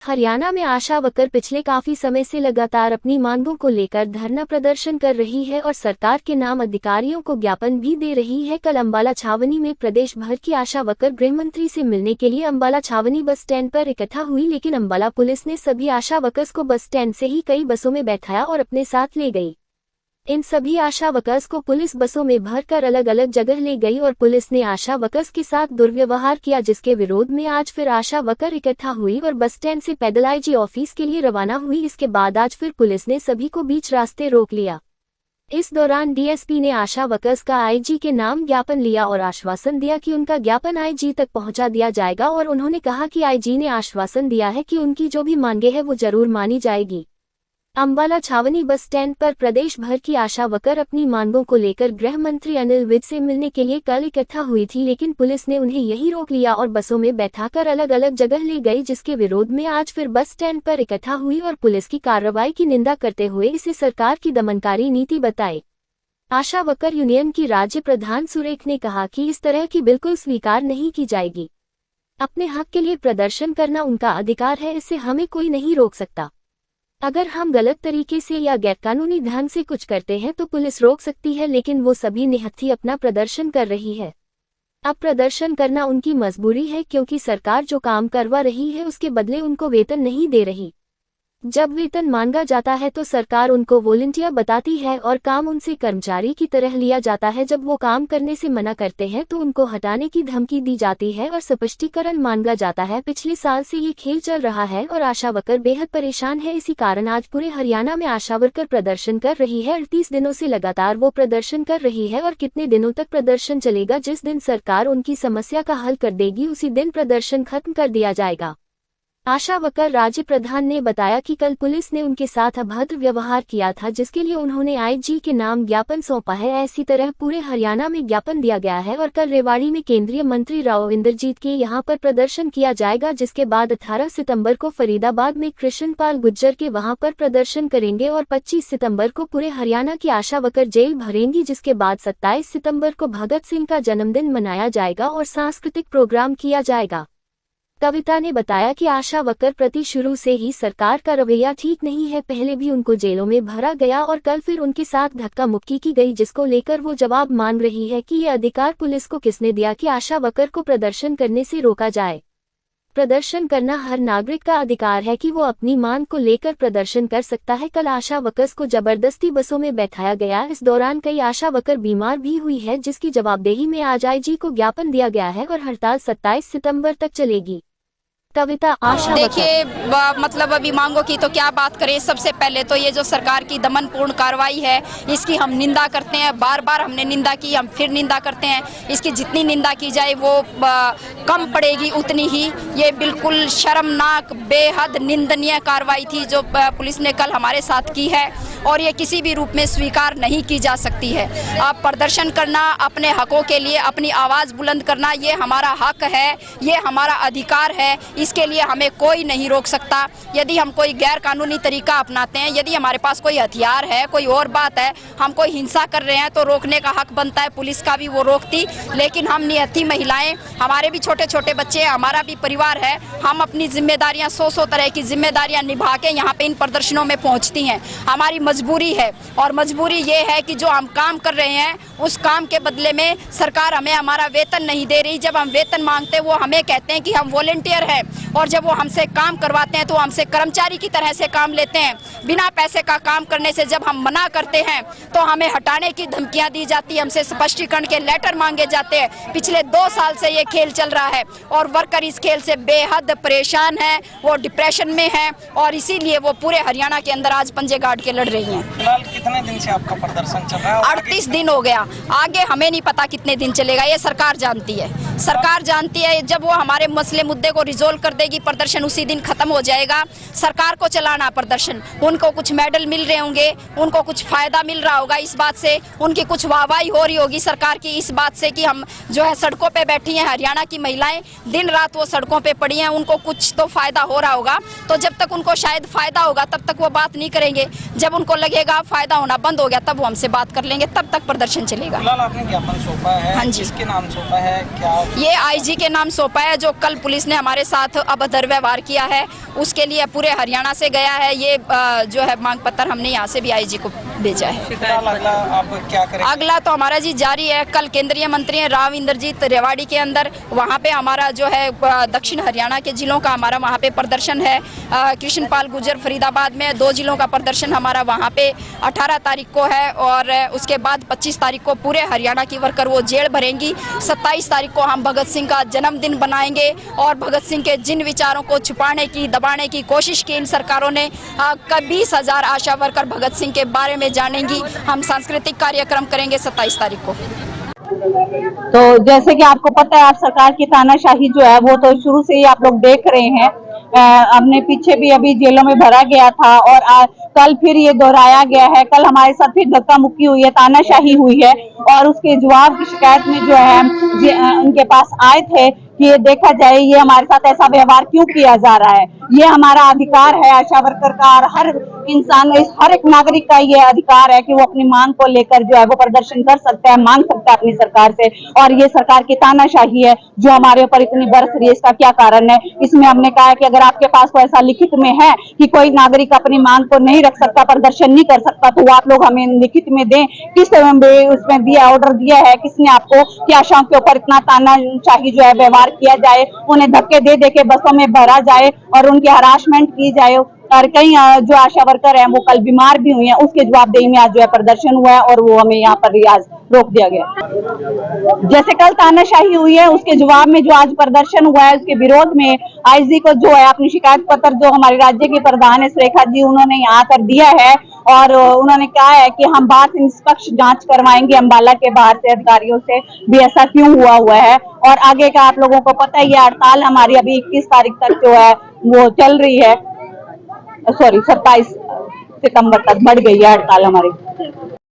हरियाणा में आशा वर्कर पिछले काफी समय से लगातार अपनी मांगों को लेकर धरना प्रदर्शन कर रही है और सरकार के नाम अधिकारियों को ज्ञापन भी दे रही है। कल अंबाला छावनी में प्रदेश भर की आशा वर्कर गृह मंत्री से मिलने के लिए अंबाला छावनी बस स्टैंड पर इकट्ठा हुई, लेकिन अंबाला पुलिस ने सभी आशा वर्कर्स को बस स्टैंड से ही कई बसों में बैठाया और अपने साथ ले गई। इन सभी आशा वर्कर्स को पुलिस बसों में भरकर अलग अलग जगह ले गई और पुलिस ने आशा वर्कर्स के साथ दुर्व्यवहार किया, जिसके विरोध में आज फिर आशा वर्कर इकट्ठा हुई और बस स्टैंड से पैदल आईजी ऑफिस के लिए रवाना हुई। इसके बाद आज फिर पुलिस ने सभी को बीच रास्ते रोक लिया। इस दौरान डीएसपी ने आशा वर्कर्स का आईजी के नाम ज्ञापन लिया और आश्वासन दिया कि उनका ज्ञापन आईजी तक पहुंचा दिया जाएगा और उन्होंने कहा कि आईजी ने आश्वासन दिया है कि उनकी जो भी मांगे हैं वो जरूर मानी जाएगी। अंबाला छावनी बस स्टैंड पर प्रदेश भर की आशा वर्कर अपनी मांगों को लेकर गृह मंत्री अनिल विज से मिलने के लिए कल इकट्ठा हुई थी, लेकिन पुलिस ने उन्हें यहीं रोक लिया और बसों में बैठाकर अलग अलग जगह ले गई, जिसके विरोध में आज फिर बस स्टैंड पर इकट्ठा हुई और पुलिस की कार्रवाई की निंदा करते हुए इसे सरकार की दमनकारी नीति बताई। आशा वर्कर यूनियन की राज्य प्रधान सुरेख ने कहा कि इस तरह की बिल्कुल स्वीकार नहीं की जाएगी। अपने हक के लिए प्रदर्शन करना उनका अधिकार है, इससे हमें कोई नहीं रोक सकता। अगर हम गलत तरीके से या गैरकानूनी ढंग से कुछ करते हैं तो पुलिस रोक सकती है, लेकिन वो सभी निहत्थी अपना प्रदर्शन कर रही है। अब प्रदर्शन करना उनकी मजबूरी है, क्योंकि सरकार जो काम करवा रही है उसके बदले उनको वेतन नहीं दे रही। जब वेतन मांगा जाता है तो सरकार उनको वॉलंटियर बताती है और काम उनसे कर्मचारी की तरह लिया जाता है। जब वो काम करने से मना करते हैं तो उनको हटाने की धमकी दी जाती है और स्पष्टीकरण मांगा जाता है। पिछले साल से ये खेल चल रहा है और आशा वर्कर बेहद परेशान है। इसी कारण आज पूरे हरियाणा में आशा वर्कर प्रदर्शन कर रही है। 38 दिनों से लगातार वो प्रदर्शन कर रही है और कितने दिनों तक प्रदर्शन चलेगा? जिस दिन सरकार उनकी समस्या का हल कर देगी उसी दिन प्रदर्शन खत्म कर दिया जाएगा। आशा वर्कर राज्य प्रधान ने बताया कि कल पुलिस ने उनके साथ अभद्र व्यवहार किया था, जिसके लिए उन्होंने आईजी के नाम ज्ञापन सौंपा है। ऐसी तरह पूरे हरियाणा में ज्ञापन दिया गया है और कल रेवाड़ी में केंद्रीय मंत्री राव इंद्रजीत के यहां पर प्रदर्शन किया जाएगा, जिसके बाद 18 सितंबर को फरीदाबाद में कृष्णपाल गुर्जर के वहां पर प्रदर्शन करेंगे और 25 सितंबर को पूरे हरियाणा की आशा वर्कर जेल भरेंगी, जिसके बाद 27 सितंबर को भगत सिंह का जन्मदिन मनाया जाएगा और सांस्कृतिक प्रोग्राम किया जाएगा। कविता ने बताया कि आशा वर्कर प्रति शुरू से ही सरकार का रवैया ठीक नहीं है। पहले भी उनको जेलों में भरा गया और कल फिर उनके साथ धक्का मुक्की की गई, जिसको लेकर वो जवाब मांग रही है कि ये अधिकार पुलिस को किसने दिया कि आशा वर्कर को प्रदर्शन करने से रोका जाए। प्रदर्शन करना हर नागरिक का अधिकार है कि वो अपनी मांग को लेकर प्रदर्शन कर सकता है। कल आशा वर्कर्स को जबरदस्ती बसों में बैठाया गया। इस दौरान कई आशा वर्कर बीमार भी हुई है, जिसकी जवाबदेही में आज आईजी को ज्ञापन दिया गया है और हड़ताल 27 सितंबर तक चलेगी। कविता आशा देखिए, मतलब अभी मांगों की तो क्या बात करें। सबसे पहले तो ये जो सरकार की दमनपूर्ण कार्रवाई है इसकी हम निंदा करते हैं। बार बार हमने निंदा की, हम फिर निंदा करते हैं। इसकी जितनी निंदा की जाए वो कम पड़ेगी उतनी ही। ये बिल्कुल शर्मनाक, बेहद निंदनीय कार्रवाई थी जो पुलिस ने कल हमारे साथ की है और ये किसी भी रूप में स्वीकार नहीं की जा सकती है। अब प्रदर्शन करना, अपने हकों के लिए अपनी आवाज़ बुलंद करना, ये हमारा हक है, ये हमारा अधिकार है। इसके लिए हमें कोई नहीं रोक सकता। यदि हम कोई गैर कानूनी तरीका अपनाते हैं, यदि हमारे पास कोई हथियार है, कोई और बात है, हम कोई हिंसा कर रहे हैं तो रोकने का हक बनता है पुलिस का भी, वो रोकती। लेकिन हम निहत्थी महिलाएं, हमारे भी छोटे छोटे बच्चे हैं, हमारा भी परिवार है, हम अपनी जिम्मेदारियां 100 तरह की जिम्मेदारियां निभा के यहाँ पे इन प्रदर्शनों में पहुँचती हैं। हमारी मजबूरी है और मजबूरी ये है कि जो हम काम कर रहे हैं उस काम के बदले में सरकार हमें हमारा वेतन नहीं दे रही। जब हम वेतन मांगते हैं वो हमें कहते हैं कि हम वॉलंटियर हैं और जब वो हमसे काम करवाते हैं तो हमसे कर्मचारी की तरह से काम लेते हैं। बिना पैसे का काम करने से जब हम मना करते हैं तो हमें हटाने की धमकियां दी जाती है, हमसे स्पष्टीकरण के लेटर मांगे जाते हैं। पिछले 2 साल से ये खेल चल रहा है और वर्कर इस खेल से बेहद परेशान है, वो डिप्रेशन में है और इसीलिए वो पूरे हरियाणा के अंदर आज पंजे गाड़ के लड़ रही हैं। फिलहाल कितने दिन से आपका प्रदर्शन चल रहा है? 38 दिन हो गया। आगे हमें नहीं पता कितने दिन चलेगा, ये सरकार जानती है। सरकार जानती है जब वो हमारे मसले मुद्दे को रिजोल्व कर देगी, प्रदर्शन उसी दिन खत्म हो जाएगा। सरकार को चलाना प्रदर्शन, उनको कुछ मेडल मिल रहे होंगे, उनको कुछ फायदा मिल रहा होगा इस बात से, उनकी कुछ वाहवाही हो रही होगी सरकार की इस बात से कि हम जो है सड़कों पे बैठी हैं। हरियाणा की महिलाएं दिन रात वो सड़कों पे पड़ी हैं, उनको कुछ तो फायदा हो रहा होगा। तो जब तक उनको शायद फायदा होगा तब तक वो बात नहीं करेंगे। जब उनको लगेगा फायदा होना बंद हो गया तब वो हमसे बात कर लेंगे, तब तक प्रदर्शन चलेगा। फिलहाल आपने ज्ञापन सौंपा है, हाँ जी। किसके नाम सौंपा है, क्या? ये आईजी के नाम सौंपा है, जो कल पुलिस ने हमारे साथ अभद्र व्यवहार किया है उसके लिए पूरे हरियाणा से गया है। ये जो है मांग पत्र हमने यहाँ से भी आईजी को भेजा है। फिलहाल अगला आप क्या करेंगे? अगला तो हमारा जी जारी है। कल केंद्रीय मंत्री हैं राव इंद्रजीत रेवाड़ी के अंदर, वहाँ पे हमारा जो है दक्षिण हरियाणा के जिलों का हमारा वहाँ पे प्रदर्शन है। कृष्णपाल गुर्जर फरीदाबाद में 2 जिलों का प्रदर्शन हमारा वहाँ पे 18 तारीख को है, और उसके बाद 25 तारीख को पूरे हरियाणा की वर्कर वो जेल भरेंगी। 27 तारीख को हम भगत सिंह का जन्मदिन बनाएंगे, और भगत सिंह के जिन विचारों को छुपाने की दबाने की कोशिश की इन सरकारों ने, 20,000 आशा वर्कर भगत सिंह के बारे में जानेंगी। हम सांस्कृतिक कार्यक्रम करेंगे 27 तारीख को। तो जैसे कि आपको पता है, आप सरकार की तानाशाही जो है वो तो शुरू से ही आप लोग देख रहे हैं। हमने पीछे भी अभी जेलों में भरा गया था, और कल फिर ये दोहराया गया है। कल हमारे साथ फिर धक्का मुक्की हुई है, तानाशाही हुई है, और उसके जवाब की शिकायत में जो है उनके पास आए थे कि ये देखा जाए ये हमारे साथ ऐसा व्यवहार क्यों किया जा रहा है। ये हमारा अधिकार है आशा वर्कर का, और हर इंसान, हर एक नागरिक का ये अधिकार है कि वो अपनी मांग को लेकर जो है वो प्रदर्शन कर सकता है, मांग सकता है अपनी सरकार से। और ये सरकार की तानाशाही है जो हमारे ऊपर इतनी बरस रही है, इसका क्या कारण है? इसमें हमने कहा है कि अगर आपके पास कोई ऐसा लिखित में है कि कोई नागरिक अपनी मांग को नहीं रख सकता, प्रदर्शन नहीं कर सकता, तो वो आप लोग हमें लिखित में दें। किस उसमें दिया, ऑर्डर दिया है किसने आपको कि आशाओं के ऊपर इतना तानाशाही जो है व्यवहार किया जाए, उन्हें धक्के दे दे के बसों में भरा जाए और उनकी हरासमेंट की जाए। और कई जो आशा वर्कर हैं वो कल बीमार भी हुई हैं, उसके जवाबदेही में आज जो है प्रदर्शन हुआ है, और वो हमें यहाँ पर आज रोक दिया गया। जैसे कल तानाशाही हुई है, उसके जवाब में जो आज प्रदर्शन हुआ है, उसके विरोध में आईजी को जो है अपनी शिकायत पत्र जो हमारे राज्य के प्रधान है सुरेखा जी, उन्होंने यहाँ कर दिया है, और उन्होंने कहा है कि हम बात निष्पक्ष जांच करवाएंगे अम्बाला के बाहर से अधिकारियों से भी ऐसा क्यों हुआ है। और आगे का आप लोगों को पता ही है, हड़ताल हमारी अभी 21 तारीख तक जो है वो चल रही है, सॉरी 27 सितंबर तक बढ़ गई है हड़ताल हमारी।